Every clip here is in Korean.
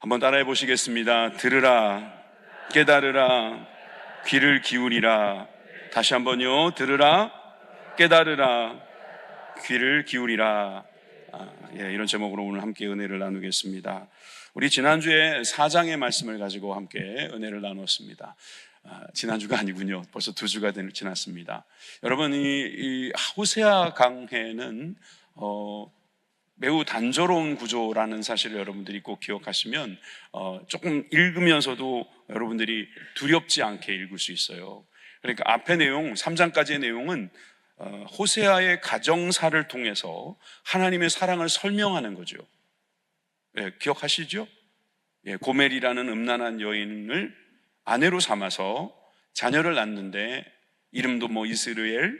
한번 따라해 보시겠습니다. 들으라, 깨달으라, 귀를 기울이라. 다시 한번요. 들으라, 깨달으라, 귀를 기울이라. 이런 제목으로 오늘 함께 은혜를 나누겠습니다. 우리 지난주에 4장의 말씀을 가지고 함께 은혜를 나눴습니다. 지난주가 아니군요. 벌써 2주가 지났습니다. 여러분, 이 호세아 강해는 매우 단조로운 구조라는 사실을 여러분들이 꼭 기억하시면 조금 읽으면서도 여러분들이 두렵지 않게 읽을 수 있어요. 그러니까 앞의 내용, 3장까지의 내용은 호세아의 가정사를 통해서 하나님의 사랑을 설명하는 거죠. 기억하시죠? 고멜이라는 음란한 여인을 아내로 삼아서 자녀를 낳는데 이름도 이스라엘,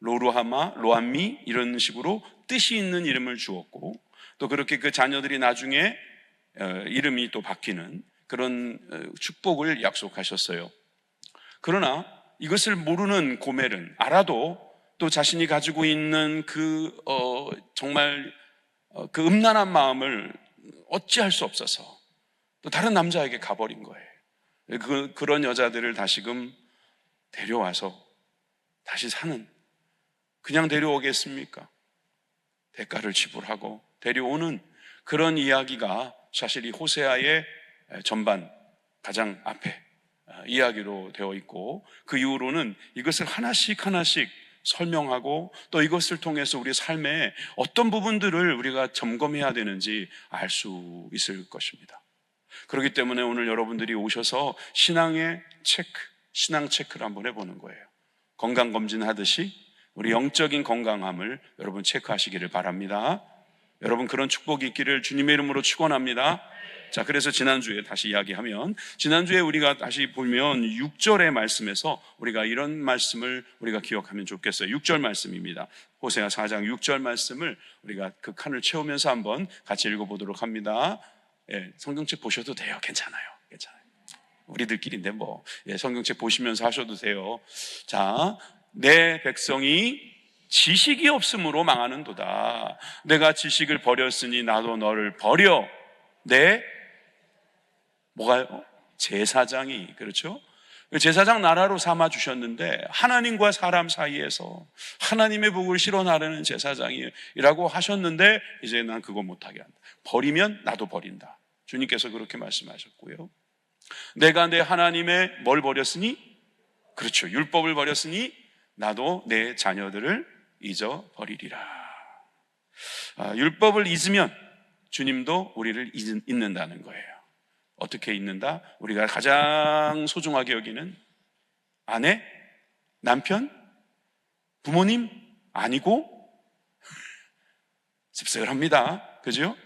로루하마, 로암미 이런 식으로 뜻이 있는 이름을 주었고, 또 그렇게 그 자녀들이 나중에 이름이 또 바뀌는 그런 축복을 약속하셨어요. 그러나 이것을 모르는 고멜은 알아도 또 자신이 가지고 있는 정말 그 음란한 마음을 어찌할 수 없어서 또 다른 남자에게 가버린 거예요. 그런 여자들을 다시금 데려와서 다시 사는, 그냥 데려오겠습니까? 대가를 지불하고 데려오는 그런 이야기가 사실 이 호세아의 전반 가장 앞에 이야기로 되어 있고, 그 이후로는 이것을 하나씩 설명하고 또 이것을 통해서 우리 삶의 어떤 부분들을 우리가 점검해야 되는지 알 수 있을 것입니다. 그렇기 때문에 오늘 여러분들이 오셔서 신앙 체크를 한번 해보는 거예요. 건강검진 하듯이 우리 영적인 건강함을 여러분 체크하시기를 바랍니다. 여러분, 그런 축복이 있기를 주님의 이름으로 축원합니다. 자, 그래서 지난주에 다시 이야기하면, 지난주에 우리가 다시 보면 6절의 말씀에서 우리가 이런 말씀을 우리가 기억하면 좋겠어요. 6절 말씀입니다. 호세아 4장 6절 말씀을 우리가 그 칸을 채우면서 한번 같이 읽어보도록 합니다. 성경책 보셔도 돼요. 괜찮아요. 우리들끼리인데 성경책 보시면서 하셔도 돼요. 자, 내 백성이 지식이 없으므로 망하는도다. 내가 지식을 버렸으니 나도 너를 버려. 뭐가요? 제사장이, 그렇죠? 제사장 나라로 삼아 주셨는데 하나님과 사람 사이에서 하나님의 복을 실어 나르는 제사장이라고 하셨는데, 이제 난 그거 못하게 한다. 버리면 나도 버린다. 주님께서 그렇게 말씀하셨고요. 내가 내 하나님의 뭘 버렸으니? 그렇죠. 율법을 버렸으니 나도 내 자녀들을 잊어버리리라. 율법을 잊으면 주님도 우리를 잊는다는 거예요. 어떻게 잊는다? 우리가 가장 소중하게 여기는 아내, 남편, 부모님 아니고 씁쓸합니다. 그죠?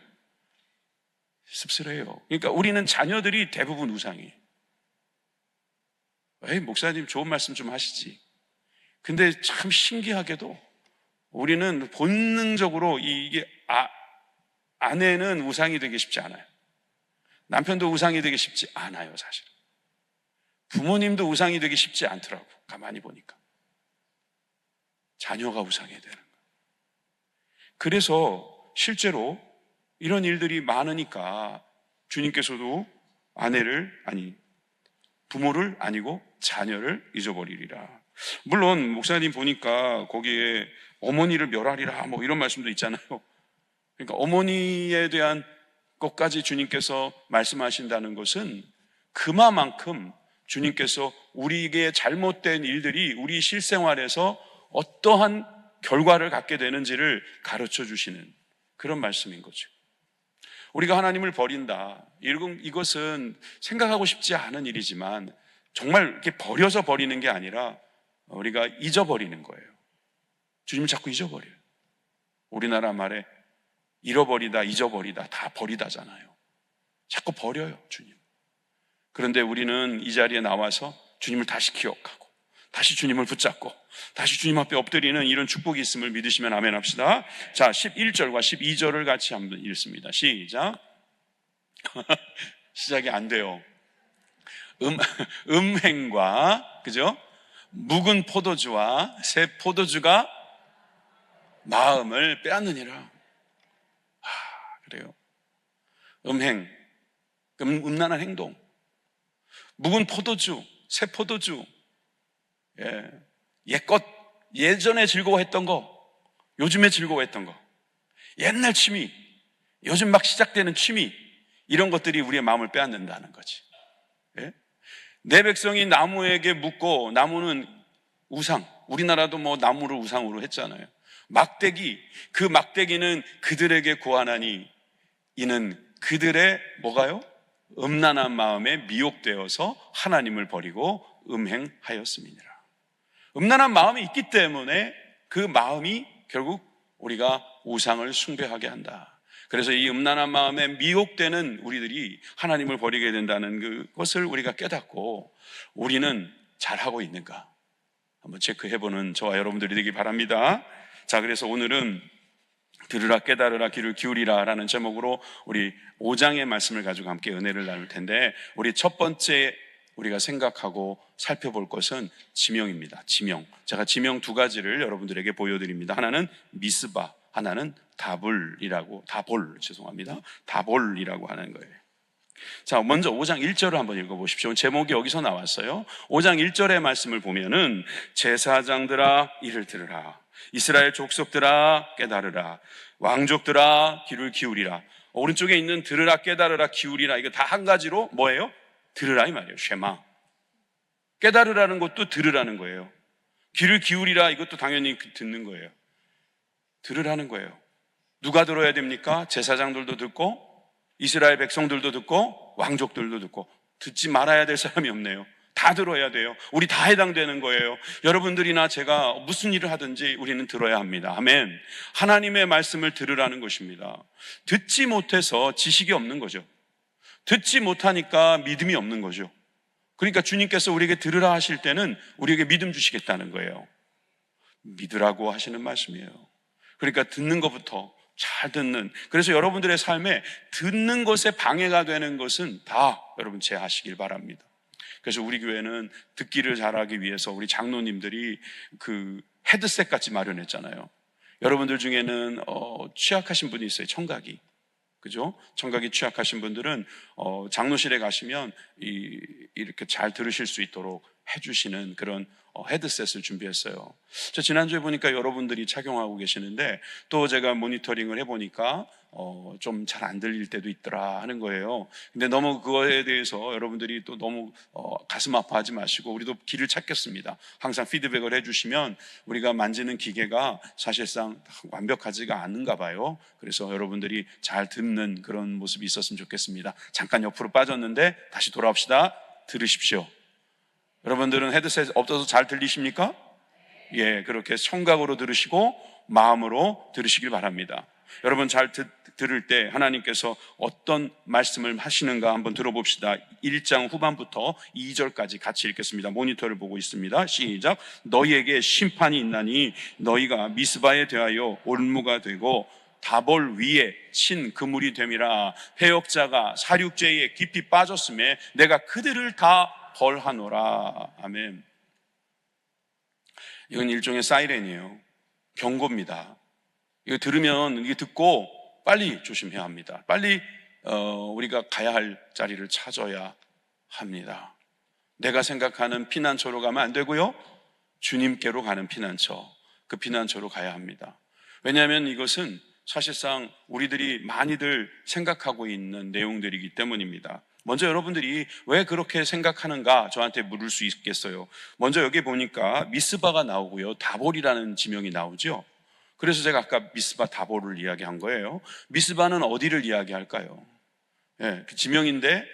씁쓸해요. 그러니까 우리는 자녀들이 대부분 우상이에요. 목사님 좋은 말씀 좀 하시지. 근데 참 신기하게도 우리는 본능적으로 이게 아내는 우상이 되기 쉽지 않아요. 남편도 우상이 되기 쉽지 않아요, 사실. 부모님도 우상이 되기 쉽지 않더라고, 가만히 보니까. 자녀가 우상이 되는 거예요. 그래서 실제로 이런 일들이 많으니까 주님께서도 부모를 아니고 자녀를 잊어버리리라. 물론 목사님 보니까 거기에 어머니를 멸하리라 이런 말씀도 있잖아요. 그러니까 어머니에 대한 것까지 주님께서 말씀하신다는 것은 그만큼 주님께서 우리에게 잘못된 일들이 우리 실생활에서 어떠한 결과를 갖게 되는지를 가르쳐 주시는 그런 말씀인 거죠. 우리가 하나님을 버린다, 이것은 생각하고 싶지 않은 일이지만 정말 이렇게 버려서 버리는 게 아니라 우리가 잊어버리는 거예요. 주님을 자꾸 잊어버려요. 우리나라 말에 잃어버리다, 잊어버리다, 다 버리다잖아요. 자꾸 버려요, 주님. 그런데 우리는 이 자리에 나와서 주님을 다시 기억하고 다시 주님을 붙잡고 다시 주님 앞에 엎드리는 이런 축복이 있음을 믿으시면 아멘 합시다. 자, 11절과 12절을 같이 한번 읽습니다. 시작. 시작이 안 돼요. 음행과, 그죠? 묵은 포도주와 새 포도주가 마음을 빼앗느니라. 그래요. 음행, 음란한 행동, 묵은 포도주, 새 포도주, 옛것, 예전에 즐거워했던 거, 요즘에 즐거워했던 거, 옛날 취미, 요즘 막 시작되는 취미, 이런 것들이 우리의 마음을 빼앗는다는 거지. 내 백성이 나무에게 묻고, 나무는 우상, 우리나라도 뭐 나무를 우상으로 했잖아요. 막대기, 그 막대기는 그들에게 고하나니 이는 그들의 뭐가요? 음란한 마음에 미혹되어서 하나님을 버리고 음행하였음이니라. 음란한 마음이 있기 때문에 그 마음이 결국 우리가 우상을 숭배하게 한다. 그래서 이 음란한 마음에 미혹되는 우리들이 하나님을 버리게 된다는 그것을 우리가 깨닫고 우리는 잘하고 있는가 한번 체크해보는 저와 여러분들이 되기 바랍니다. 자, 그래서 오늘은 들으라 깨달으라 귀를 기울이라 라는 제목으로 우리 5장의 말씀을 가지고 함께 은혜를 나눌 텐데, 우리 첫 번째 우리가 생각하고 살펴볼 것은 지명입니다. 지명. 제가 지명 두 가지를 여러분들에게 보여드립니다. 하나는 미스바, 하나는 다볼이라고 하는 거예요. 자, 먼저 5장 1절을 한번 읽어보십시오. 제목이 여기서 나왔어요. 5장 1절의 말씀을 보면은 제사장들아 이를 들으라, 이스라엘 족속들아 깨달으라, 왕족들아 귀를 기울이라. 오른쪽에 있는 들으라 깨달으라 기울이라, 이거 다 한 가지로 뭐예요? 들으라 이 말이에요. 쉐마. 깨달으라는 것도 들으라는 거예요. 귀를 기울이라, 이것도 당연히 듣는 거예요. 들으라는 거예요. 누가 들어야 됩니까? 제사장들도 듣고 이스라엘 백성들도 듣고 왕족들도 듣고. 듣지 말아야 될 사람이 없네요. 다 들어야 돼요. 우리 다 해당되는 거예요. 여러분들이나 제가 무슨 일을 하든지 우리는 들어야 합니다. 아멘. 하나님의 말씀을 들으라는 것입니다. 듣지 못해서 지식이 없는 거죠. 듣지 못하니까 믿음이 없는 거죠. 그러니까 주님께서 우리에게 들으라 하실 때는 우리에게 믿음 주시겠다는 거예요. 믿으라고 하시는 말씀이에요. 그러니까 듣는 것부터 잘 듣는, 그래서 여러분들의 삶에 듣는 것에 방해가 되는 것은 다 여러분 제하시길 바랍니다. 그래서 우리 교회는 듣기를 잘하기 위해서 우리 장로님들이 그 헤드셋 같이 마련했잖아요. 여러분들 중에는 취약하신 분이 있어요. 청각이. 그죠? 청각이 취약하신 분들은 장로실에 가시면 이렇게 잘 들으실 수 있도록 해주시는 그런 헤드셋을 준비했어요. 저 지난주에 보니까 여러분들이 착용하고 계시는데, 또 제가 모니터링을 해보니까 좀 잘 안 들릴 때도 있더라 하는 거예요. 근데 너무 그거에 대해서 여러분들이 또 너무 가슴 아파하지 마시고, 우리도 길을 찾겠습니다. 항상 피드백을 해주시면 우리가 만지는 기계가 사실상 완벽하지가 않은가 봐요. 그래서 여러분들이 잘 듣는 그런 모습이 있었으면 좋겠습니다. 잠깐 옆으로 빠졌는데 다시 돌아옵시다. 들으십시오. 여러분들은 헤드셋 없어서 잘 들리십니까? 예, 그렇게 청각으로 들으시고 마음으로 들으시길 바랍니다. 여러분 잘 들을 때 하나님께서 어떤 말씀을 하시는가 한번 들어봅시다. 1장 후반부터 2절까지 같이 읽겠습니다. 모니터를 보고 있습니다. 시작. 너희에게 심판이 있나니 너희가 미스바에 대하여 올무가 되고 다볼 위에 친 그물이 됨이라. 해역자가 사륙제에 깊이 빠졌음에 내가 그들을 다 벌하노라. 아멘. 이건 일종의 사이렌이에요. 경고입니다. 이거 들으면, 이게 듣고 빨리 조심해야 합니다. 빨리 우리가 가야 할 자리를 찾아야 합니다. 내가 생각하는 피난처로 가면 안 되고요, 주님께로 가는 피난처, 그 피난처로 가야 합니다. 왜냐하면 이것은 사실상 우리들이 많이들 생각하고 있는 내용들이기 때문입니다. 먼저 여러분들이 왜 그렇게 생각하는가 저한테 물을 수 있겠어요. 먼저 여기 보니까 미스바가 나오고요, 다볼이라는 지명이 나오죠. 그래서 제가 아까 미스바 다볼을 이야기한 거예요. 미스바는 어디를 이야기할까요? 예, 그 지명인데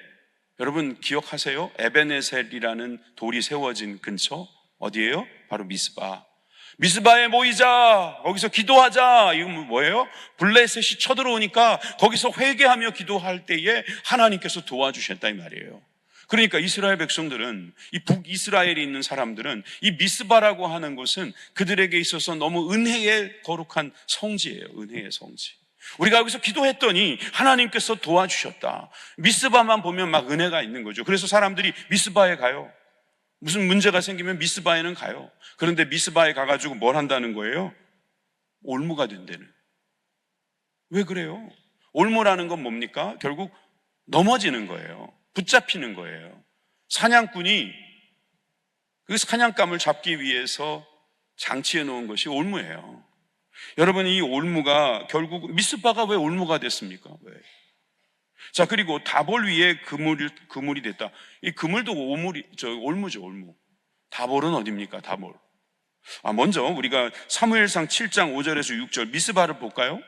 여러분 기억하세요? 에베네셀이라는 돌이 세워진 근처 어디예요? 바로 미스바. 미스바에 모이자, 거기서 기도하자. 이건 뭐예요? 블레셋이 쳐들어오니까 거기서 회개하며 기도할 때에 하나님께서 도와주셨다 이 말이에요. 그러니까 이스라엘 백성들은, 이 북이스라엘에 있는 사람들은 이 미스바라고 하는 곳은 그들에게 있어서 너무 은혜의 거룩한 성지예요. 은혜의 성지. 우리가 여기서 기도했더니 하나님께서 도와주셨다. 미스바만 보면 막 은혜가 있는 거죠. 그래서 사람들이 미스바에 가요. 무슨 문제가 생기면 미스바에는 가요. 그런데 미스바에 가가지고 뭘 한다는 거예요? 올무가 된다는. 왜 그래요? 올무라는 건 뭡니까? 결국 넘어지는 거예요. 붙잡히는 거예요. 사냥꾼이 그 사냥감을 잡기 위해서 장치해 놓은 것이 올무예요. 여러분, 이 올무가 결국 미스바가 왜 올무가 됐습니까? 왜? 자, 그리고 다볼 위에 그물이 됐다. 이 그물도 올무죠, 올무. 다볼은 어디입니까? 다볼. 먼저 우리가 사무엘상 7장 5절에서 6절 미스바를 볼까요?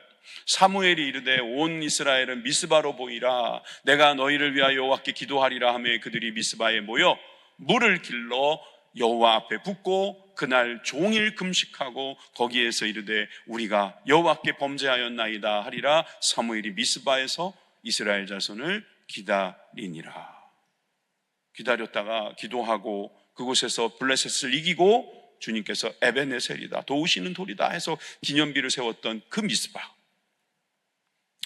사무엘이 이르되 온 이스라엘은 미스바로 모이라. 내가 너희를 위하여 여호와께 기도하리라 하며 그들이 미스바에 모여 물을 길러 여호와 앞에 붓고 그날 종일 금식하고 거기에서 이르되 우리가 여호와께 범죄하였나이다 하리라. 사무엘이 미스바에서 이스라엘 자손을 기다리니라. 기다렸다가 기도하고 그곳에서 블레셋을 이기고 주님께서 에베네셀이다, 도우시는 돌이다 해서 기념비를 세웠던 그 미스바,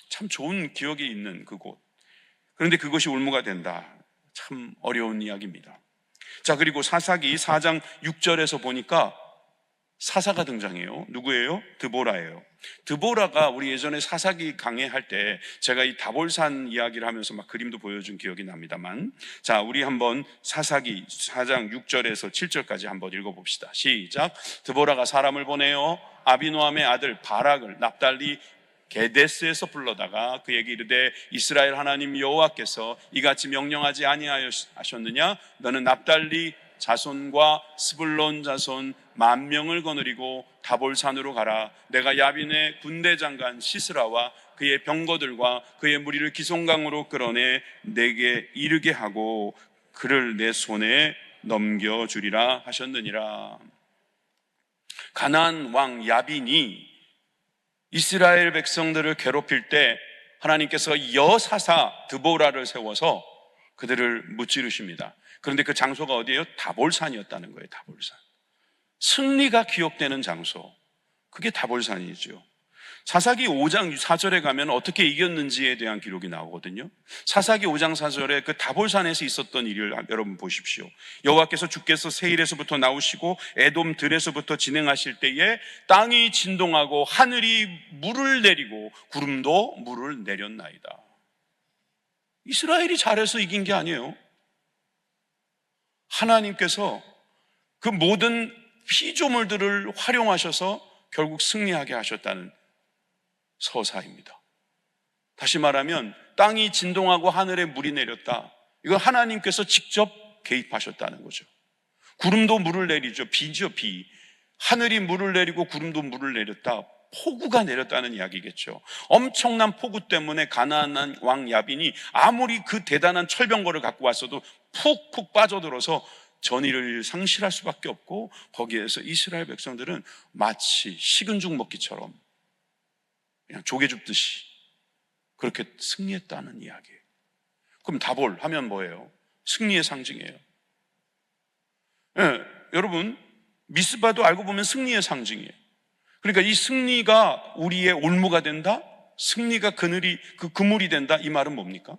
참 좋은 기억이 있는 그곳. 그런데 그것이 올무가 된다. 참 어려운 이야기입니다. 자, 그리고 사사기 4장 6절에서 보니까 사사가 등장해요. 누구예요? 드보라예요. 드보라가 우리 예전에 사사기 강해할 때 제가 이 다볼산 이야기를 하면서 막 그림도 보여준 기억이 납니다만, 자, 우리 한번 사사기 4장 6절에서 7절까지 한번 읽어봅시다. 시작. 드보라가 사람을 보내어 아비노함의 아들 바락을 납달리 게데스에서 불러다가 그에게 이르되 이스라엘 하나님 여호와께서 이같이 명령하지 아니하셨느냐? 너는 납달리 자손과 스불론 자손 10,000명을 거느리고 다볼산으로 가라. 내가 야빈의 군대 장관 시스라와 그의 병거들과 그의 무리를 기송강으로 끌어내 내게 이르게 하고 그를 내 손에 넘겨주리라 하셨느니라. 가나안 왕 야빈이 이스라엘 백성들을 괴롭힐 때 하나님께서 여사사 드보라를 세워서 그들을 무찌르십니다. 그런데 그 장소가 어디예요? 다볼산이었다는 거예요. 다볼산. 승리가 기억되는 장소, 그게 다볼산이죠. 사사기 5장 4절에 가면 어떻게 이겼는지에 대한 기록이 나오거든요. 사사기 5장 4절에 그 다볼산에서 있었던 일을 여러분 보십시오. 여호와께서 주께서 세일에서부터 나오시고 에돔 들에서부터 진행하실 때에 땅이 진동하고 하늘이 물을 내리고 구름도 물을 내렸나이다. 이스라엘이 잘해서 이긴 게 아니에요. 하나님께서 그 모든 피조물들을 활용하셔서 결국 승리하게 하셨다는 서사입니다. 다시 말하면 땅이 진동하고 하늘에 물이 내렸다. 이건 하나님께서 직접 개입하셨다는 거죠. 구름도 물을 내리죠. 비죠, 비. 하늘이 물을 내리고 구름도 물을 내렸다. 폭우가 내렸다는 이야기겠죠. 엄청난 폭우 때문에 가나안 왕 야빈이 아무리 그 대단한 철병거를 갖고 왔어도 푹푹 빠져들어서 전의를 상실할 수밖에 없고, 거기에서 이스라엘 백성들은 마치 식은 죽 먹기처럼 그냥 조개 줍듯이 그렇게 승리했다는 이야기예요. 그럼 다볼 하면 뭐예요? 승리의 상징이에요. 여러분, 미스바도 알고 보면 승리의 상징이에요. 그러니까 이 승리가 우리의 올무가 된다? 승리가 그 그물이 된다? 이 말은 뭡니까?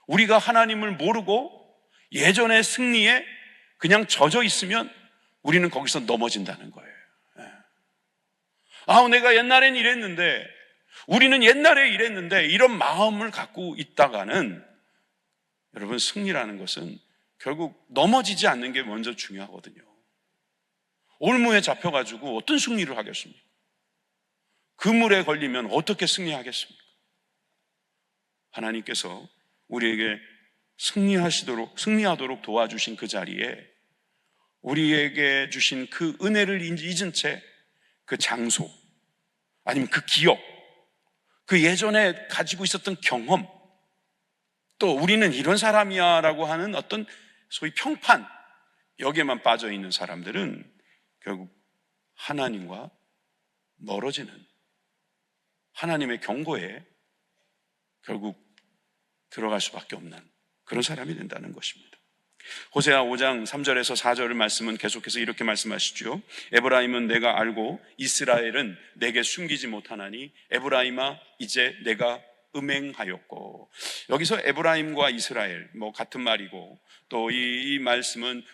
우리가 하나님을 모르고 예전의 승리에 그냥 젖어 있으면 우리는 거기서 넘어진다는 거예요. 내가 옛날엔 이랬는데, 우리는 옛날에 이랬는데, 이런 마음을 갖고 있다가는, 여러분, 승리라는 것은 결국 넘어지지 않는 게 먼저 중요하거든요. 올무에 잡혀가지고 어떤 승리를 하겠습니까? 그물에 걸리면 어떻게 승리하겠습니까? 하나님께서 우리에게 승리하도록 도와주신 그 자리에 우리에게 주신 그 은혜를 잊은 채 그 장소, 아니면 그 기억, 그 예전에 가지고 있었던 경험, 또 우리는 이런 사람이야 라고 하는 어떤 소위 평판, 여기에만 빠져 있는 사람들은 결국 하나님과 멀어지는, 하나님의 경고에 결국 들어갈 수밖에 없는 그런 사람이 된다는 것입니다. 호세아 5장 3절에서 4절 말씀은 계속해서 이렇게 말씀하시죠. 에브라임은 내가 알고 이스라엘은 내게 숨기지 못하나니 에브라임아 이제 내가 음행하였고. 여기서 에브라임과 이스라엘 같은 말이고, 또 이 말씀은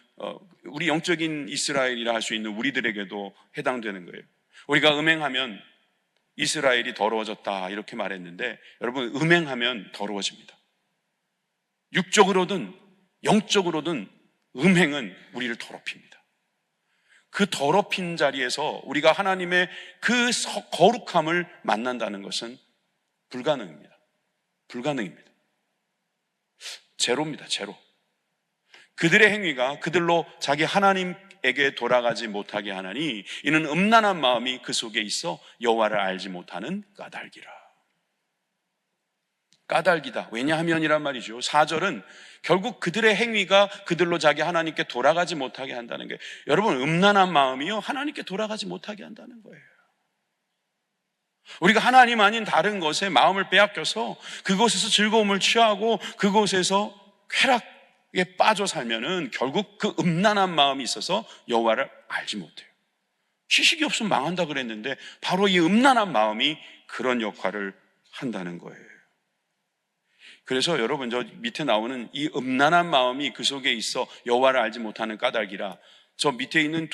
우리 영적인 이스라엘이라 할 수 있는 우리들에게도 해당되는 거예요. 우리가 음행하면 이스라엘이 더러워졌다 이렇게 말했는데, 여러분, 음행하면 더러워집니다. 육적으로든 영적으로든 음행은 우리를 더럽힙니다. 그 더럽힌 자리에서 우리가 하나님의 그 거룩함을 만난다는 것은 불가능입니다. 불가능입니다. 제로입니다. 제로. 그들의 행위가 그들로 자기 하나님에게 돌아가지 못하게 하나니 이는 음란한 마음이 그 속에 있어 여호와를 알지 못하는 까닭이라. 까닭이다. 왜냐하면이란 말이죠. 4절은 결국 그들의 행위가 그들로 자기 하나님께 돌아가지 못하게 한다는 게, 여러분, 음란한 마음이요 하나님께 돌아가지 못하게 한다는 거예요. 우리가 하나님 아닌 다른 것에 마음을 빼앗겨서 그곳에서 즐거움을 취하고 그곳에서 쾌락에 빠져 살면은 결국 그 음란한 마음이 있어서 여호와를 알지 못해요. 휴식이 없으면 망한다 그랬는데 바로 이 음란한 마음이 그런 역할을 한다는 거예요. 그래서 여러분, 저 밑에 나오는 이 음란한 마음이 그 속에 있어 여호와를 알지 못하는 까닭이라, 저 밑에 있는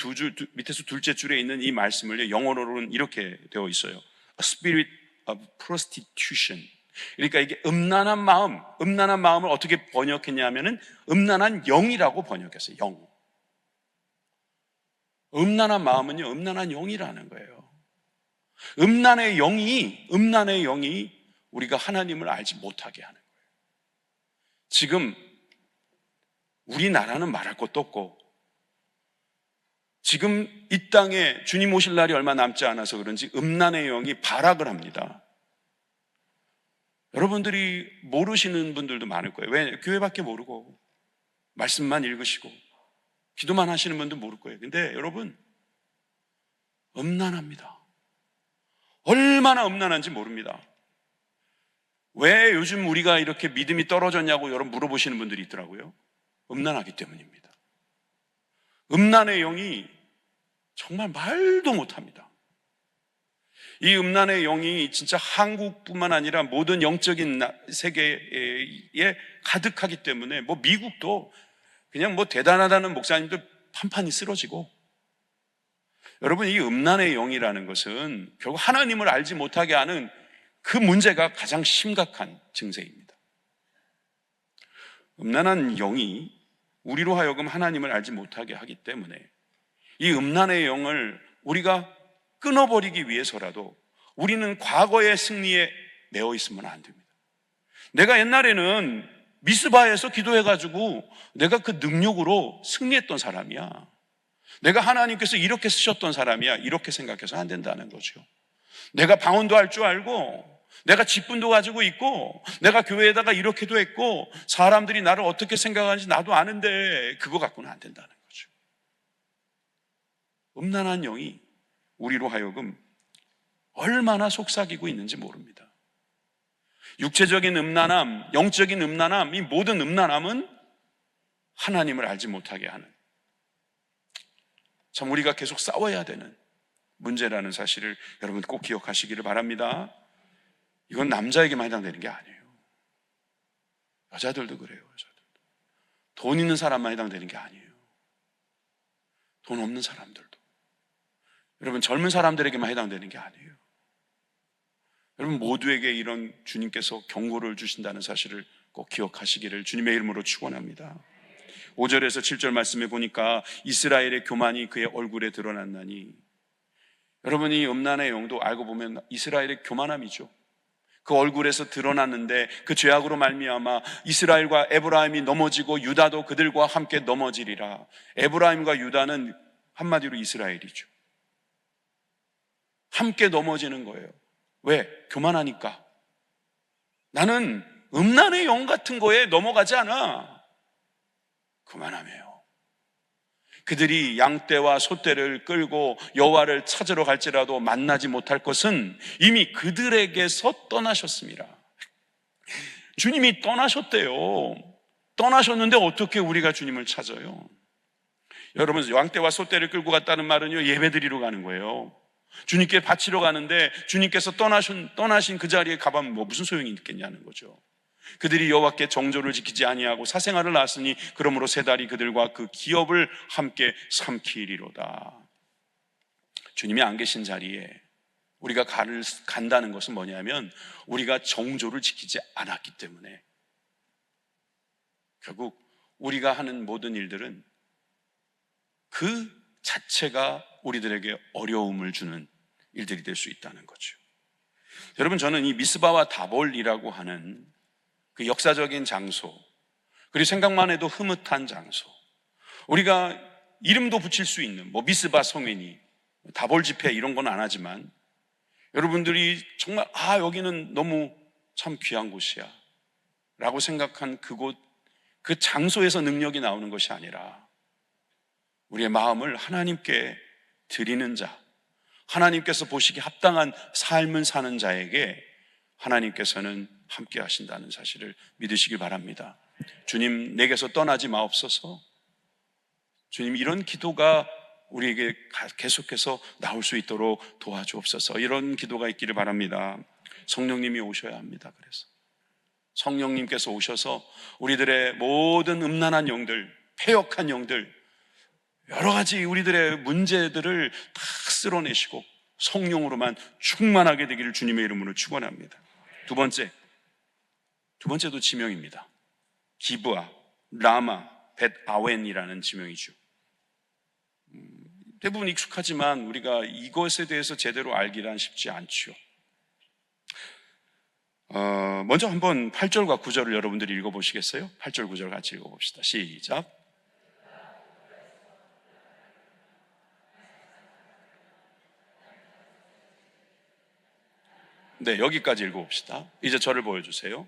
밑에서 둘째 줄에 있는 이 말씀을 영어로는 이렇게 되어 있어요. A spirit of prostitution. 그러니까 이게 음란한 마음을 어떻게 번역했냐면은 음란한 영이라고 번역했어요. 영. 음란한 마음은요, 음란한 영이라는 거예요. 음란의 영이 우리가 하나님을 알지 못하게 하는 거예요. 지금 우리나라는 말할 것도 없고, 지금 이 땅에 주님 오실 날이 얼마 남지 않아서 그런지 음란의 영이 발악을 합니다. 여러분들이 모르시는 분들도 많을 거예요. 왜? 교회밖에 모르고 말씀만 읽으시고 기도만 하시는 분도 모를 거예요. 근데 여러분, 음란합니다. 얼마나 음란한지 모릅니다. 왜 요즘 우리가 이렇게 믿음이 떨어졌냐고 여러분 물어보시는 분들이 있더라고요. 음란하기 때문입니다. 음란의 영이 정말 말도 못합니다. 이 음란의 영이 진짜 한국뿐만 아니라 모든 영적인 세계에 가득하기 때문에 뭐 미국도 그냥 뭐 대단하다는 목사님들 판판이 쓰러지고, 여러분, 이 음란의 영이라는 것은 결국 하나님을 알지 못하게 하는 그 문제가 가장 심각한 증세입니다. 음란한 영이 우리로 하여금 하나님을 알지 못하게 하기 때문에 이 음란의 영을 우리가 끊어버리기 위해서라도 우리는 과거의 승리에 매어 있으면 안 됩니다. 내가 옛날에는 미스바에서 기도해가지고 내가 그 능력으로 승리했던 사람이야, 내가 하나님께서 이렇게 쓰셨던 사람이야, 이렇게 생각해서 안 된다는 거죠. 내가 방언도 할 줄 알고 내가 직분도 가지고 있고 내가 교회에다가 이렇게도 했고 사람들이 나를 어떻게 생각하는지 나도 아는데 그거 갖고는 안 된다는 거죠. 음란한 영이 우리로 하여금 얼마나 속삭이고 있는지 모릅니다. 육체적인 음란함, 영적인 음란함, 이 모든 음란함은 하나님을 알지 못하게 하는, 참 우리가 계속 싸워야 되는 문제라는 사실을 여러분 꼭 기억하시기를 바랍니다. 이건 남자에게만 해당되는 게 아니에요. 여자들도 그래요. 여자들도. 돈 있는 사람만 해당되는 게 아니에요. 돈 없는 사람들도. 여러분, 젊은 사람들에게만 해당되는 게 아니에요. 여러분 모두에게 이런 주님께서 경고를 주신다는 사실을 꼭 기억하시기를 주님의 이름으로 축원합니다. 5절에서 7절 말씀에 보니까 이스라엘의 교만이 그의 얼굴에 드러났나니, 여러분, 이 음란의 영도 알고 보면 이스라엘의 교만함이죠. 그 얼굴에서 드러났는데 그 죄악으로 말미암아 이스라엘과 에브라임이 넘어지고 유다도 그들과 함께 넘어지리라. 에브라임과 유다는 한마디로 이스라엘이죠. 함께 넘어지는 거예요. 왜? 교만하니까. 나는 음란의 영 같은 거에 넘어가지 않아. 그만하며요. 그들이 양떼와 소떼를 끌고 여호와를 찾으러 갈지라도 만나지 못할 것은 이미 그들에게서 떠나셨습니다. 주님이 떠나셨대요. 떠나셨는데 어떻게 우리가 주님을 찾아요? 여러분, 양떼와 소떼를 끌고 갔다는 말은요, 예배드리러 가는 거예요. 주님께 바치러 가는데 주님께서 떠나신 그 자리에 가보면 뭐 무슨 소용이 있겠냐는 거죠. 그들이 여호와께 정조를 지키지 아니하고 사생활을 낳았으니 그러므로 세 달이 그들과 그 기업을 함께 삼키리로다. 주님이 안 계신 자리에 우리가 간다는 것은 뭐냐면 우리가 정조를 지키지 않았기 때문에 결국 우리가 하는 모든 일들은 그 자체가 우리들에게 어려움을 주는 일들이 될 수 있다는 거죠. 여러분, 저는 이 미스바와 다볼이라고 하는 그 역사적인 장소, 그리고 생각만 해도 흐뭇한 장소, 우리가 이름도 붙일 수 있는 뭐 미스바 성회니 다볼 집회 이런 건 안 하지만 여러분들이 정말 여기는 너무 참 귀한 곳이야 라고 생각한 그곳, 그 장소에서 능력이 나오는 것이 아니라 우리의 마음을 하나님께 드리는 자, 하나님께서 보시기 합당한 삶을 사는 자에게 하나님께서는 함께 하신다는 사실을 믿으시기 바랍니다. 주님, 내게서 떠나지 마옵소서. 주님, 이런 기도가 우리에게 계속해서 나올 수 있도록 도와주옵소서. 이런 기도가 있기를 바랍니다. 성령님이 오셔야 합니다. 그래서 성령님께서 오셔서 우리들의 모든 음란한 영들, 패역한 영들, 여러 가지 우리들의 문제들을 다 쓸어내시고 성령으로만 충만하게 되기를 주님의 이름으로 축원합니다. 두 번째도 지명입니다. 기브아, 라마, 벳 아웬이라는 지명이죠. 대부분 익숙하지만 우리가 이것에 대해서 제대로 알기란 쉽지 않죠. 먼저 한번 8절과 9절을 여러분들이 읽어보시겠어요? 8절 9절 같이 읽어봅시다. 시작. 네, 여기까지 읽어봅시다. 이제 저를 보여주세요.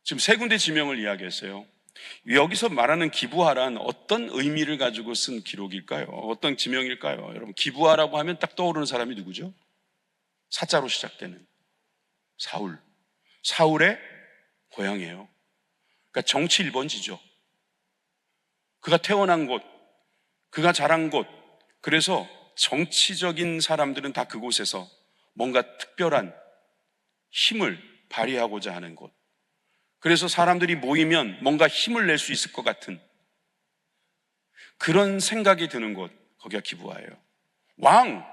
지금 세 군데 지명을 이야기했어요. 여기서 말하는 기브아란 어떤 의미를 가지고 쓴 기록일까요? 어떤 지명일까요? 여러분, 기브아라고 하면 딱 떠오르는 사람이 누구죠? 사자로 시작되는 사울의 고향이에요. 그러니까 정치 1번지죠. 그가 태어난 곳, 그가 자란 곳, 그래서 정치적인 사람들은 다 그곳에서 뭔가 특별한 힘을 발휘하고자 하는 곳, 그래서 사람들이 모이면 뭔가 힘을 낼 수 있을 것 같은 그런 생각이 드는 곳, 거기가 기브아예요. 왕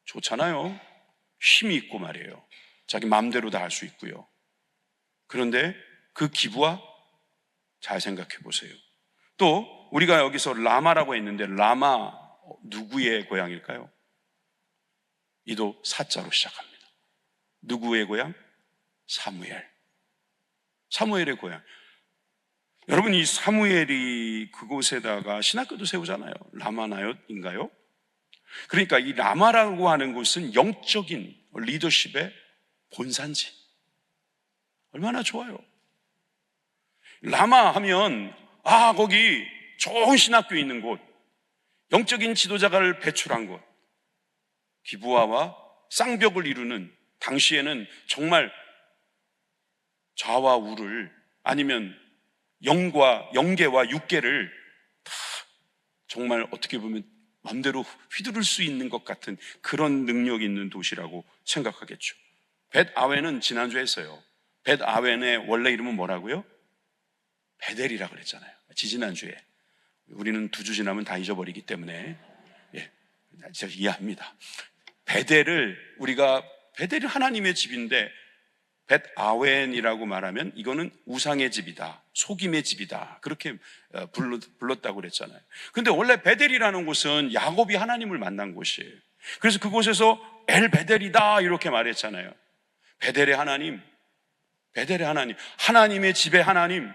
좋잖아요. 힘이 있고 말이에요. 자기 마음대로 다 할 수 있고요. 그런데 그 기브아 잘 생각해 보세요. 또 우리가 여기서 라마라고 했는데 라마 누구의 고향일까요? 이도 사자로 시작합니다. 누구의 고향? 사무엘의 고향. 여러분, 이 사무엘이 그곳에다가 신학교도 세우잖아요. 라마나옅인가요? 그러니까 이 라마라고 하는 곳은 영적인 리더십의 본산지. 얼마나 좋아요. 라마 하면 거기 좋은 신학교 있는 곳, 영적인 지도자를 배출한 곳, 기브아와 쌍벽을 이루는, 당시에는 정말 좌와 우를, 아니면 영계와 육계를 다 정말 어떻게 보면 마음대로 휘두를 수 있는 것 같은 그런 능력이 있는 도시라고 생각하겠죠. 벳 아웬은 지난주에 했어요. 벳 아웬의 원래 이름은 뭐라고요? 베델이라고 그랬잖아요. 지지난주에. 우리는 2주 지나면 다 잊어버리기 때문에 제가 이해합니다. 베델이 하나님의 집인데 벳 아웬이라고 말하면 이거는 우상의 집이다, 속임의 집이다, 그렇게 불렀다고 그랬잖아요. 근데 원래 베델이라는 곳은 야곱이 하나님을 만난 곳이에요. 그래서 그곳에서 엘 베델이다 이렇게 말했잖아요. 베델의 하나님, 하나님의 집의 하나님.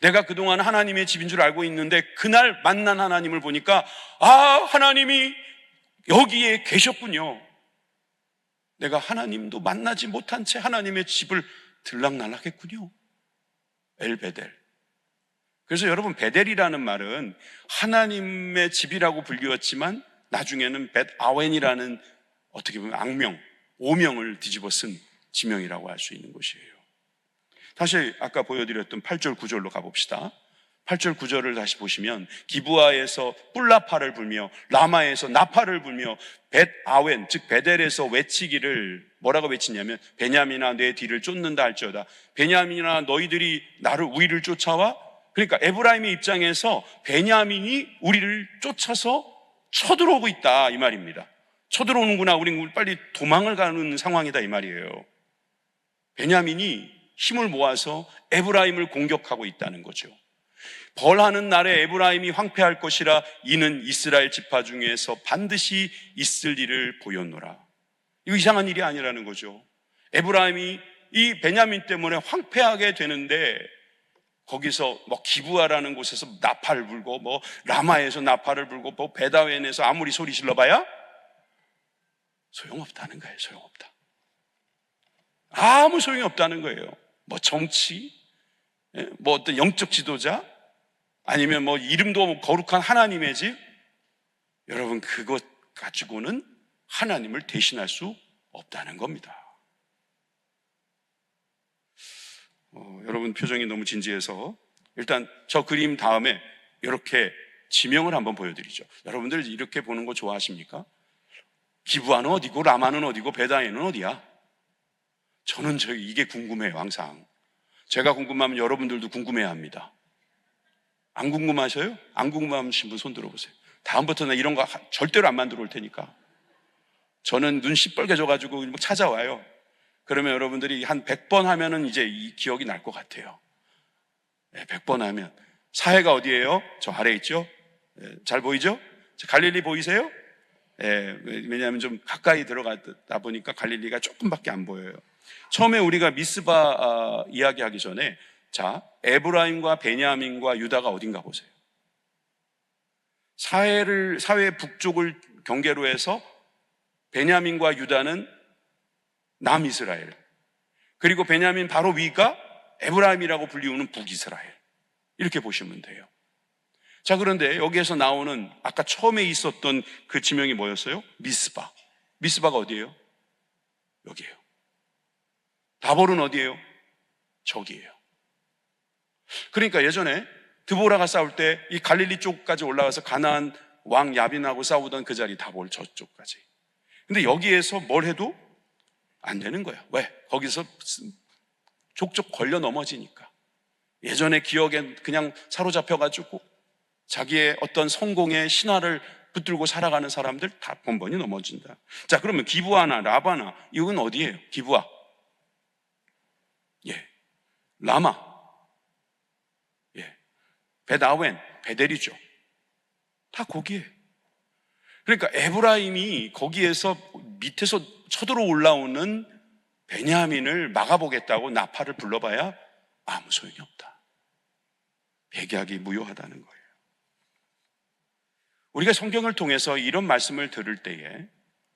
내가 그동안 하나님의 집인 줄 알고 있는데 그날 만난 하나님을 보니까 하나님이 여기에 계셨군요. 내가 하나님도 만나지 못한 채 하나님의 집을 들락날락했군요. 엘베델. 그래서 여러분, 베델이라는 말은 하나님의 집이라고 불리웠지만 나중에는 벳 아웬이라는 어떻게 보면 악명, 오명을 뒤집어 쓴 지명이라고 할 수 있는 곳이에요. 다시 아까 보여드렸던 8절 9절로 가봅시다. 8절 9절을 다시 보시면 기브아에서 뿔나파를 불며 라마에서 나파를 불며 벳 아웬, 즉 베델에서 외치기를 뭐라고 외치냐면 베냐민아 내 뒤를 쫓는다 할지어다. 베냐민아 너희들이 우리를 쫓아와. 그러니까 에브라임의 입장에서 베냐민이 우리를 쫓아서 쳐들어오고 있다 이 말입니다. 쳐들어오는구나. 우리 빨리 도망을 가는 상황이다 이 말이에요. 베냐민이 힘을 모아서 에브라임을 공격하고 있다는 거죠. 벌하는 날에 에브라임이 황폐할 것이라 이는 이스라엘 지파 중에서 반드시 있을 일을 보였노라. 이거 이상한 일이 아니라는 거죠. 에브라임이 이 베냐민 때문에 황폐하게 되는데 거기서 뭐 기브아라는 곳에서 나팔을 불고 뭐 라마에서 나팔을 불고 뭐 베다웬에서 아무리 소리 질러봐야 소용없다는 거예요. 소용없다. 아무 소용이 없다는 거예요. 뭐 정치, 뭐 어떤 영적 지도자, 아니면 뭐 이름도 거룩한 하나님의 집, 여러분 그것 가지고는 하나님을 대신할 수 없다는 겁니다. 여러분 표정이 너무 진지해서 일단 저 그림 다음에 이렇게 지명을 한번 보여드리죠. 여러분들 이렇게 보는 거 좋아하십니까? 기브아는 어디고 라마는 어디고 베다에는 어디야? 저는 이게 궁금해요. 항상 제가 궁금하면 여러분들도 궁금해합니다. 안 궁금하셔요? 안 궁금하신 분 손 들어보세요. 다음부터는 이런 거 절대로 안 만들어 올 테니까. 저는 눈 시뻘개져가지고 찾아와요. 그러면 여러분들이 한 100번 하면은 이제 이 기억이 날 것 같아요. 100번 하면. 사해가 어디예요? 저 아래에 있죠? 잘 보이죠? 갈릴리 보이세요? 왜냐하면 좀 가까이 들어가다 보니까 갈릴리가 조금밖에 안 보여요. 처음에 우리가 미스바 이야기하기 전에 자, 에브라임과 베냐민과 유다가 어딘가 보세요. 사회 북쪽을 경계로 해서 베냐민과 유다는 남이스라엘, 그리고 베냐민 바로 위가 에브라임이라고 불리우는 북이스라엘, 이렇게 보시면 돼요. 자, 그런데 여기에서 나오는 아까 처음에 있었던 그 지명이 뭐였어요? 미스바. 미스바가 어디예요? 여기예요. 다볼은 어디예요? 저기예요. 그러니까 예전에 드보라가 싸울 때 이 갈릴리 쪽까지 올라가서 가나안 왕 야빈하고 싸우던 그 자리 다볼 저쪽까지. 근데 여기에서 뭘 해도 안 되는 거야. 왜? 거기서 족족 걸려 넘어지니까. 예전의 기억에 그냥 사로잡혀가지고 자기의 어떤 성공의 신화를 붙들고 살아가는 사람들 다 번번이 넘어진다. 자, 그러면 기브아나 라바나 이건 어디예요? 기브아, 라마, 베다웬, 베델이죠. 다 거기에. 그러니까 에브라임이 거기에서 밑에서 쳐들어 올라오는 베냐민을 막아보겠다고 나팔을 불러봐야 아무 소용이 없다. 백약이 무효하다는 거예요. 우리가 성경을 통해서 이런 말씀을 들을 때에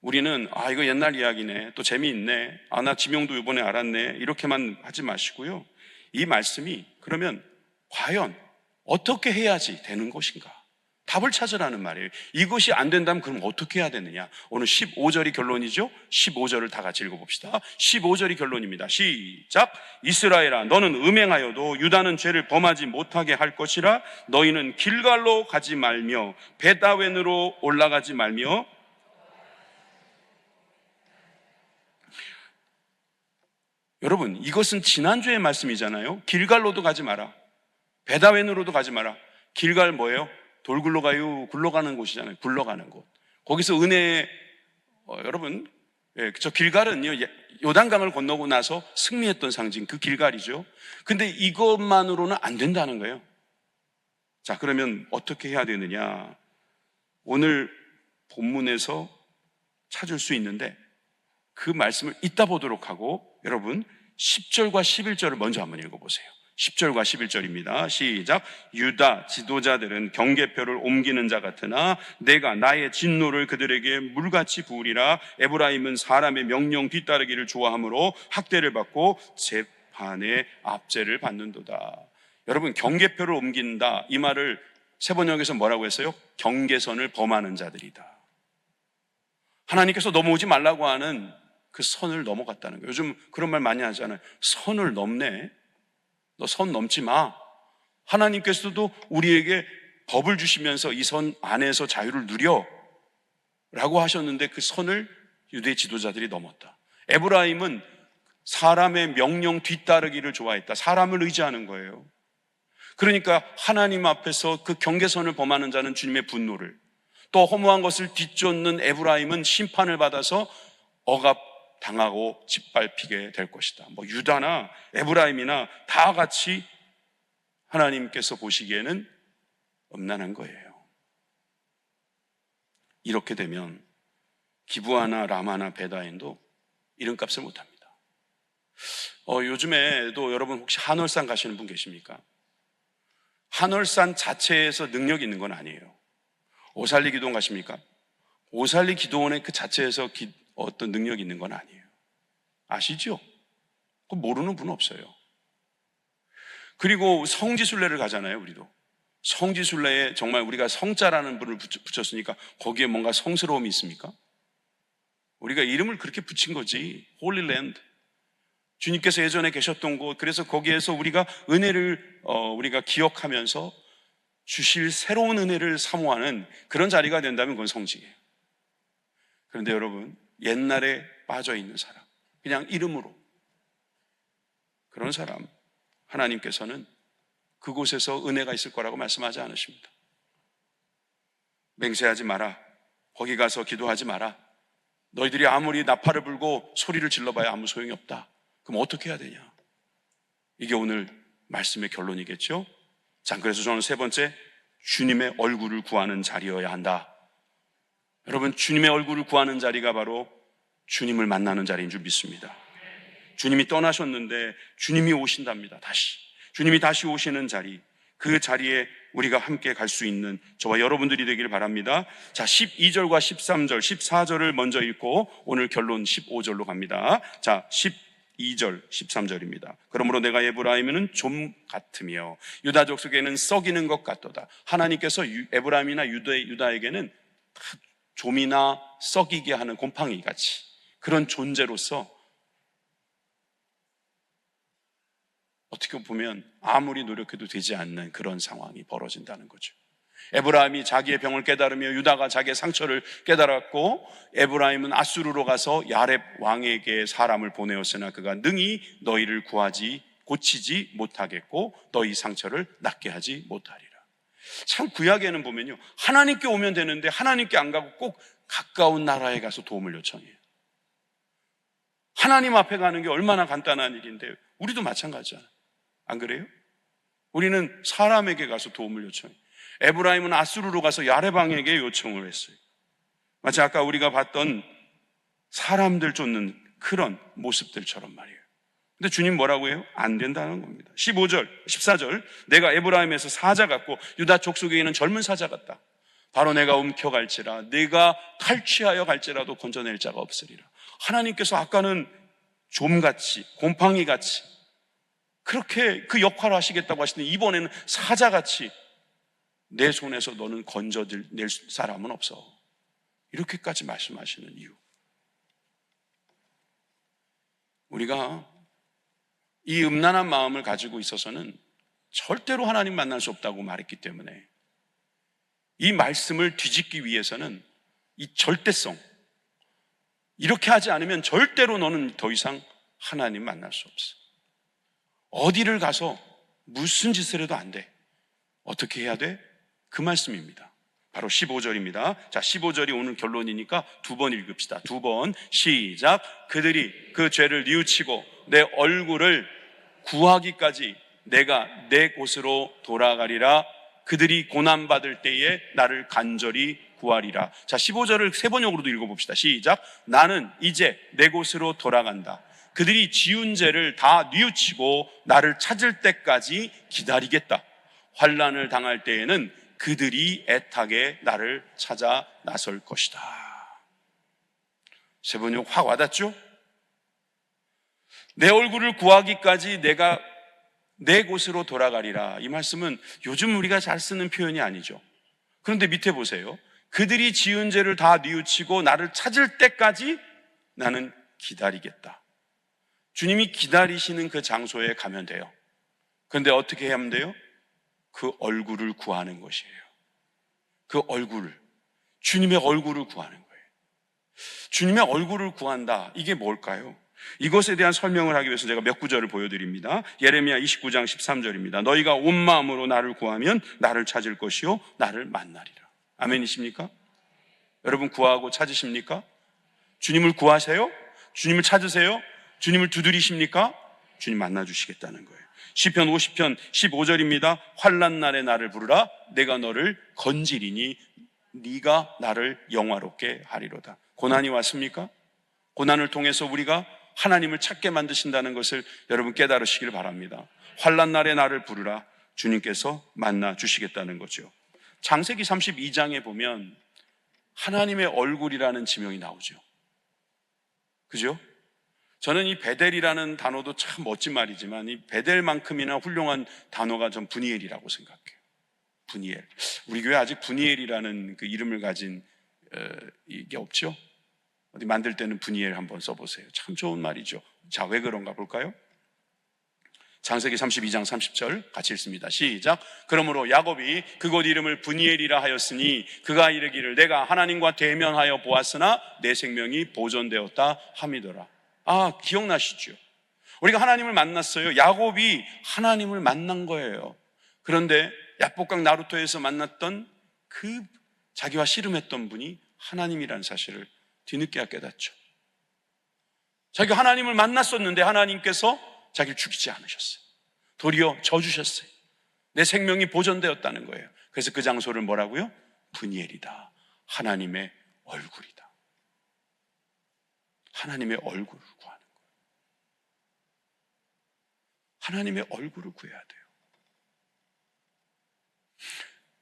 우리는 이거 옛날 이야기네, 또 재미있네, 나 지명도 이번에 알았네, 이렇게만 하지 마시고요. 이 말씀이 그러면 과연 어떻게 해야지 되는 것인가? 답을 찾으라는 말이에요. 이것이 안 된다면 그럼 어떻게 해야 되느냐? 오늘 15절이 결론이죠. 15절을 다 같이 읽어봅시다. 15절이 결론입니다. 시작. 이스라엘아, 너는 음행하여도 유다는 죄를 범하지 못하게 할 것이라. 너희는 길갈로 가지 말며 베다웬으로 올라가지 말며. 여러분, 이것은 지난주의 말씀이잖아요. 길갈로도 가지 마라, 베다웬으로도 가지 마라. 길갈 뭐예요? 돌 굴러가요. 굴러가는 곳이잖아요. 굴러가는 곳. 거기서 은혜, 여러분, 저 길갈은요, 요단강을 건너고 나서 승리했던 상징, 그 길갈이죠. 근데 이것만으로는 안 된다는 거예요. 자, 그러면 어떻게 해야 되느냐? 오늘 본문에서 찾을 수 있는데 그 말씀을 이따 보도록 하고, 여러분 10절과 11절을 먼저 한번 읽어보세요. 10절과 11절입니다. 시작. 유다 지도자들은 경계표를 옮기는 자 같으나 내가 나의 진노를 그들에게 물같이 부으리라. 에브라임은 사람의 명령 뒤따르기를 좋아하므로 학대를 받고 재판의 압제를 받는도다. 여러분, 경계표를 옮긴다, 이 말을 세번역에서 뭐라고 했어요? 경계선을 범하는 자들이다. 하나님께서 넘어오지 말라고 하는 그 선을 넘어갔다는 거예요. 요즘 그런 말 많이 하잖아요. 선을 넘네. 너 선 넘지 마. 하나님께서도 우리에게 법을 주시면서 이 선 안에서 자유를 누려 라고 하셨는데 그 선을 유대 지도자들이 넘었다. 에브라임은 사람의 명령 뒤따르기를 좋아했다. 사람을 의지하는 거예요. 그러니까 하나님 앞에서 그 경계선을 범하는 자는 주님의 분노를, 또 허무한 것을 뒤쫓는 에브라임은 심판을 받아서 억압당하고 짓밟히게 될 것이다. 뭐 유다나 에브라임이나 다 같이 하나님께서 보시기에는 음란한 거예요. 이렇게 되면 기브아나 라마나 베다인도 이름값을 못합니다. 요즘에도 여러분 혹시 한월산 가시는 분 계십니까? 한월산 자체에서 능력이 있는 건 아니에요. 오살리 기도원 가십니까? 오살리 기도원의 그 자체에서 어떤 능력이 있는 건 아니에요. 아시죠? 그거 모르는 분은 없어요. 그리고 성지순례를 가잖아요. 우리도 성지순례에 정말 우리가 성자라는 분을 붙였으니까 거기에 뭔가 성스러움이 있습니까? 우리가 이름을 그렇게 붙인 거지. 홀리랜드, 주님께서 예전에 계셨던 곳. 그래서 거기에서 우리가 은혜를 우리가 기억하면서 주실 새로운 은혜를 사모하는 그런 자리가 된다면 그건 성지예요. 그런데 여러분, 옛날에 빠져있는 사람, 그냥 이름으로, 그런 사람 하나님께서는 그곳에서 은혜가 있을 거라고 말씀하지 않으십니다. 맹세하지 마라, 거기 가서 기도하지 마라, 너희들이 아무리 나팔을 불고 소리를 질러봐야 아무 소용이 없다. 그럼 어떻게 해야 되냐? 이게 오늘 말씀의 결론이겠죠? 자, 그래서 저는 세 번째, 주님의 얼굴을 구하는 자리여야 한다. 여러분, 주님의 얼굴을 구하는 자리가 바로 주님을 만나는 자리인 줄 믿습니다. 주님이 떠나셨는데 주님이 오신답니다. 다시 주님이 다시 오시는 자리, 그 자리에 우리가 함께 갈 수 있는 저와 여러분들이 되길 바랍니다. 자, 12절과 13절, 14절을 먼저 읽고 오늘 결론 15절로 갑니다. 자, 12절, 13절입니다. 그러므로 내가 에브라임은 좀 같으며 유다족 속에는 썩이는 것 같도다. 하나님께서 에브라임이나 유다에게는 좀이나 썩이게 하는 곰팡이 같이 그런 존재로서 어떻게 보면 아무리 노력해도 되지 않는 그런 상황이 벌어진다는 거죠. 에브라임이 자기의 병을 깨달으며 유다가 자기의 상처를 깨달았고, 에브라임은 아수르로 가서 야렙 왕에게 사람을 보내었으나 그가 능히 너희를 고치지 못하겠고 너희 상처를 낫게 하지 못하리라. 참 구약에는 보면요, 하나님께 오면 되는데 하나님께 안 가고 꼭 가까운 나라에 가서 도움을 요청해요. 하나님 앞에 가는 게 얼마나 간단한 일인데 우리도 마찬가지잖아요. 안 그래요? 우리는 사람에게 가서 도움을 요청해요. 에브라임은 아수르로 가서 야레방에게 요청을 했어요. 마치 아까 우리가 봤던 사람들 쫓는 그런 모습들처럼 말이에요. 근데 주님 뭐라고 해요? 안 된다는 겁니다. 15절, 14절, 내가 에브라임에서 사자 같고 유다 족속에 있는 젊은 사자 같다. 바로 내가 움켜갈지라, 내가 탈취하여 갈지라도 건져낼 자가 없으리라. 하나님께서 아까는 좀같이, 곰팡이같이 그렇게 그 역할을 하시겠다고 하시는데 이번에는 사자같이 내 손에서 너는 건져낼 사람은 없어. 이렇게까지 말씀하시는 이유, 우리가 이 음란한 마음을 가지고 있어서는 절대로 하나님 만날 수 없다고 말했기 때문에 이 말씀을 뒤집기 위해서는 이 절대성, 이렇게 하지 않으면 절대로 너는 더 이상 하나님 만날 수 없어. 어디를 가서 무슨 짓을 해도 안 돼. 어떻게 해야 돼? 그 말씀입니다. 바로 15절입니다. 자, 15절이 오늘 결론이니까 두 번 읽읍시다. 두 번 시작. 그들이 그 죄를 뉘우치고 내 얼굴을 구하기까지 내가 내 곳으로 돌아가리라. 그들이 고난받을 때에 나를 간절히 구하리라. 자, 15절을 세 번역으로도 읽어봅시다. 시작. 나는 이제 내 곳으로 돌아간다. 그들이 지은 죄를 다 뉘우치고 나를 찾을 때까지 기다리겠다. 환난을 당할 때에는 그들이 애타게 나를 찾아 나설 것이다. 세 번역 확 와닿죠? 내 얼굴을 구하기까지 내가 내 곳으로 돌아가리라. 이 말씀은 요즘 우리가 잘 쓰는 표현이 아니죠. 그런데 밑에 보세요. 그들이 지은 죄를 다 뉘우치고 나를 찾을 때까지 나는 기다리겠다. 주님이 기다리시는 그 장소에 가면 돼요. 그런데 어떻게 하면 돼요? 그 얼굴을 구하는 것이에요. 그 얼굴을, 주님의 얼굴을 구하는 거예요. 주님의 얼굴을 구한다. 이게 뭘까요? 이것에 대한 설명을 하기 위해서 제가 몇 구절을 보여드립니다. 예레미야 29장 13절입니다. 너희가 온 마음으로 나를 구하면 나를 찾을 것이요 나를 만나리라. 아멘이십니까? 여러분 구하고 찾으십니까? 주님을 구하세요? 주님을 찾으세요? 주님을 두드리십니까? 주님 만나주시겠다는 거예요. 시편 50편 15절입니다. 환난 날에 나를 부르라. 내가 너를 건지리니 네가 나를 영화롭게 하리로다. 고난이 왔습니까? 고난을 통해서 우리가 하나님을 찾게 만드신다는 것을 여러분 깨달으시길 바랍니다. 환난 날에 나를 부르라. 주님께서 만나 주시겠다는 거죠. 창세기 32장에 보면 하나님의 얼굴이라는 지명이 나오죠. 그죠? 저는 이 베델이라는 단어도 참 멋진 말이지만 이 베델만큼이나 훌륭한 단어가 전 분이엘이라고 생각해요. 분이엘. 우리 교회 아직 분이엘이라는 그 이름을 가진 이게 없죠? 어디 만들 때는 분이엘 한번 써보세요. 참 좋은 말이죠. 자, 왜 그런가 볼까요? 창세기 32장 30절 같이 읽습니다. 시작. 그러므로 야곱이 그곳 이름을 분이엘이라 하였으니 그가 이르기를 내가 하나님과 대면하여 보았으나 내 생명이 보존되었다 함이더라. 아, 기억나시죠? 우리가 하나님을 만났어요. 야곱이 하나님을 만난 거예요. 그런데 야복강 나루토에서 만났던 그 자기와 씨름했던 분이 하나님이라는 사실을 뒤늦게 깨닫죠. 자기가 하나님을 만났었는데 하나님께서 자기를 죽이지 않으셨어요. 도리어 져주셨어요. 내 생명이 보존되었다는 거예요. 그래서 그 장소를 뭐라고요? 분이엘이다. 하나님의 얼굴이다. 하나님의 얼굴을 구하는 거예요. 하나님의 얼굴을 구해야 돼요.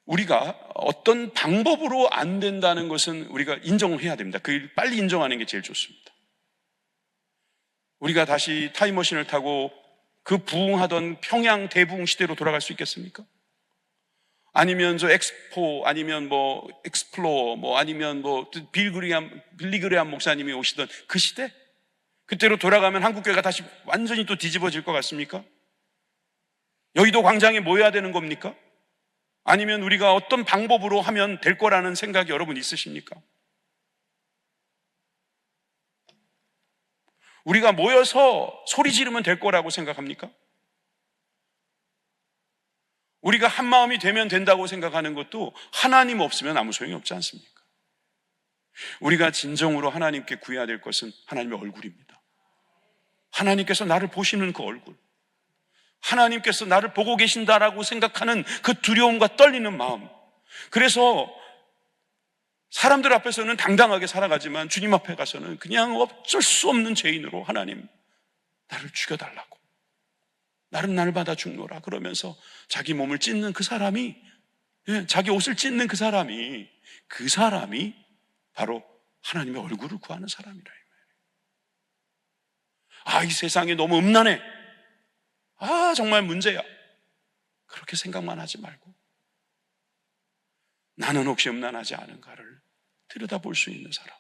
우리가 어떤 방법으로 안 된다는 것은 우리가 인정해야 됩니다. 그 빨리 인정하는 게 제일 좋습니다. 우리가 다시 타임머신을 타고 그 부흥하던 평양 대부흥 시대로 돌아갈 수 있겠습니까? 아니면 저 엑스포, 아니면 뭐 엑스플로어, 뭐 아니면 뭐 빌리그레암 목사님이 오시던 그 시대? 그때로 돌아가면 한국교회가 다시 완전히 또 뒤집어질 것 같습니까? 여의도 광장에 모여야 되는 겁니까? 아니면 우리가 어떤 방법으로 하면 될 거라는 생각이 여러분 있으십니까? 우리가 모여서 소리 지르면 될 거라고 생각합니까? 우리가 한 마음이 되면 된다고 생각하는 것도 하나님 없으면 아무 소용이 없지 않습니까? 우리가 진정으로 하나님께 구해야 될 것은 하나님의 얼굴입니다. 하나님께서 나를 보시는 그 얼굴, 하나님께서 나를 보고 계신다라고 생각하는 그 두려움과 떨리는 마음. 그래서 사람들 앞에서는 당당하게 살아가지만 주님 앞에 가서는 그냥 어쩔 수 없는 죄인으로 하나님 나를 죽여달라고, 나를 받아 죽노라 그러면서 자기 몸을 찢는 그 사람이, 자기 옷을 찢는 그 사람이 바로 하나님의 얼굴을 구하는 사람이라. 아, 이 세상이 너무 음란해. 아, 정말 문제야. 그렇게 생각만 하지 말고 나는 혹시 음란하지 않은가를 들여다볼 수 있는 사람.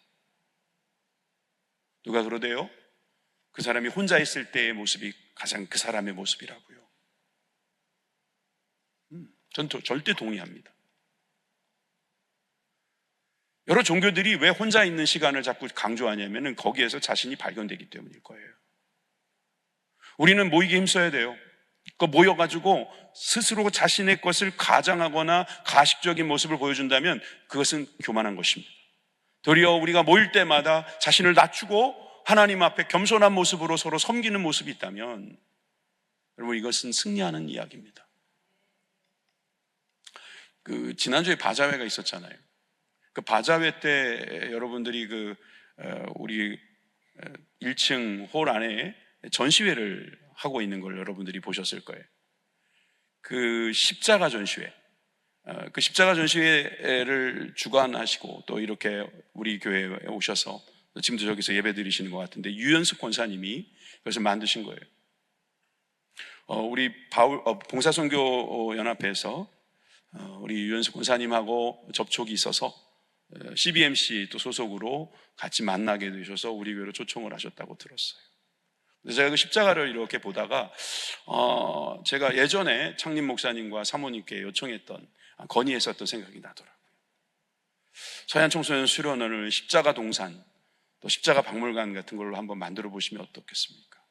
누가 그러대요? 그 사람이 혼자 있을 때의 모습이 가장 그 사람의 모습이라고요. 전 절대 동의합니다. 여러 종교들이 왜 혼자 있는 시간을 자꾸 강조하냐면은 거기에서 자신이 발견되기 때문일 거예요. 우리는 모이게 힘써야 돼요. 모여가지고 스스로 자신의 것을 가장하거나 가식적인 모습을 보여준다면 그것은 교만한 것입니다. 도리어 우리가 모일 때마다 자신을 낮추고 하나님 앞에 겸손한 모습으로 서로 섬기는 모습이 있다면 여러분, 이것은 승리하는 이야기입니다. 지난주에 바자회가 있었잖아요. 그 바자회 때 여러분들이 우리 1층 홀 안에 전시회를 하고 있는 걸 여러분들이 보셨을 거예요. 그 십자가 전시회, 그 십자가 전시회를 주관하시고 또 이렇게 우리 교회에 오셔서 지금도 저기서 예배 드리시는 것 같은데 유연숙 권사님이 그것을 만드신 거예요. 우리 봉사선교 연합회에서 우리 유연숙 권사님하고 접촉이 있어서 CBMC 또 소속으로 같이 만나게 되셔서 우리 교회로 초청을 하셨다고 들었어요. 제가 그 십자가를 이렇게 보다가 제가 예전에 창림 목사님과 사모님께 요청했던, 건의했었던 생각이 나더라고요. 서현 청소년 수련원을 십자가 동산 또 십자가 박물관 같은 걸로 한번 만들어 보시면 어떻겠습니까?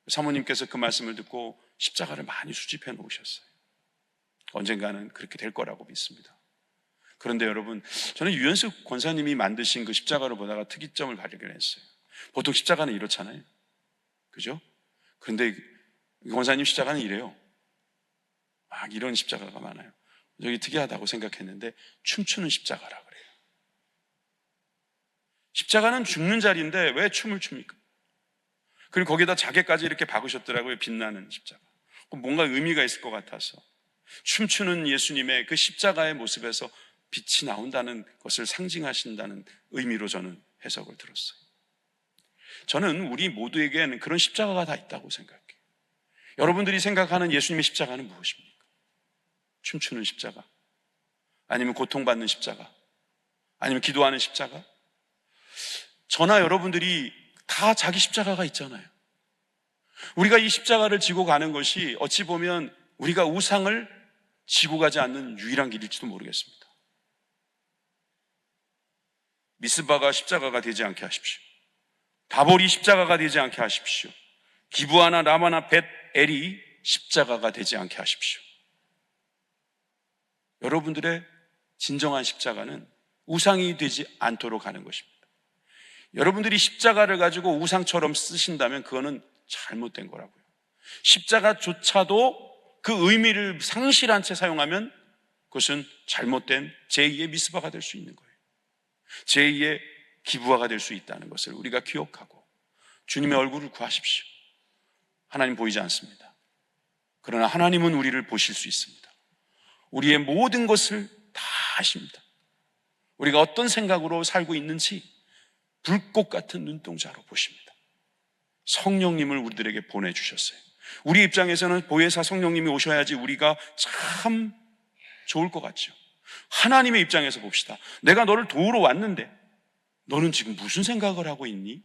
사모님께서 그 말씀을 듣고 십자가를 많이 수집해 놓으셨어요. 언젠가는 그렇게 될 거라고 믿습니다. 그런데 여러분, 저는 유연석 권사님이 만드신 그 십자가를 보다가 특이점을 발견했어요. 보통 십자가는 이렇잖아요, 그죠? 그런데 권사님 십자가는 이래요. 막 이런 십자가가 많아요. 여기 특이하다고 생각했는데 춤추는 십자가라 그래요. 십자가는 죽는 자리인데 왜 춤을 춥니까? 그리고 거기다 자개까지 이렇게 박으셨더라고요. 빛나는 십자가. 뭔가 의미가 있을 것 같아서 춤추는 예수님의 그 십자가의 모습에서 빛이 나온다는 것을 상징하신다는 의미로 저는 해석을 들었어요. 저는 우리 모두에게는 그런 십자가가 다 있다고 생각해요. 여러분들이 생각하는 예수님의 십자가는 무엇입니까? 춤추는 십자가? 아니면 고통받는 십자가? 아니면 기도하는 십자가? 저나 여러분들이 다 자기 십자가가 있잖아요. 우리가 이 십자가를 지고 가는 것이 어찌 보면 우리가 우상을 지고 가지 않는 유일한 길일지도 모르겠습니다. 미스바가 십자가가 되지 않게 하십시오. 다볼이 십자가가 되지 않게 하십시오. 기브아나 라마나 벳엘이 십자가가 되지 않게 하십시오. 여러분들의 진정한 십자가는 우상이 되지 않도록 하는 것입니다. 여러분들이 십자가를 가지고 우상처럼 쓰신다면 그거는 잘못된 거라고요. 십자가조차도 그 의미를 상실한 채 사용하면 그것은 잘못된 제2의 미스바가 될 수 있는 거예요. 제2의 기부화가 될 수 있다는 것을 우리가 기억하고 주님의 얼굴을 구하십시오. 하나님 보이지 않습니다. 그러나 하나님은 우리를 보실 수 있습니다. 우리의 모든 것을 다 아십니다. 우리가 어떤 생각으로 살고 있는지 불꽃 같은 눈동자로 보십니다. 성령님을 우리들에게 보내주셨어요. 우리 입장에서는 보혜사 성령님이 오셔야지 우리가 참 좋을 것 같죠. 하나님의 입장에서 봅시다. 내가 너를 도우러 왔는데 너는 지금 무슨 생각을 하고 있니?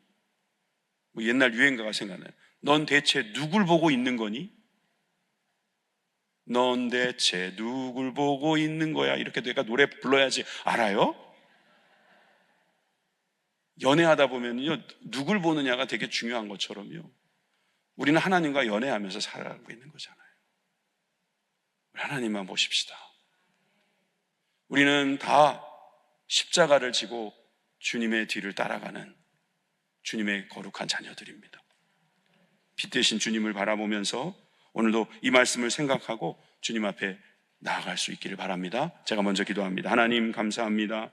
옛날 유행가가 생각나요. 넌 대체 누굴 보고 있는 거니? 넌 대체 누굴 보고 있는 거야? 이렇게 내가 노래 불러야지 알아요? 연애하다 보면요, 누굴 보느냐가 되게 중요한 것처럼요, 우리는 하나님과 연애하면서 살아가고 있는 거잖아요. 하나님만 보십시다. 우리는 다 십자가를 지고 주님의 뒤를 따라가는 주님의 거룩한 자녀들입니다. 빛 대신 주님을 바라보면서 오늘도 이 말씀을 생각하고 주님 앞에 나아갈 수 있기를 바랍니다. 제가 먼저 기도합니다. 하나님 감사합니다.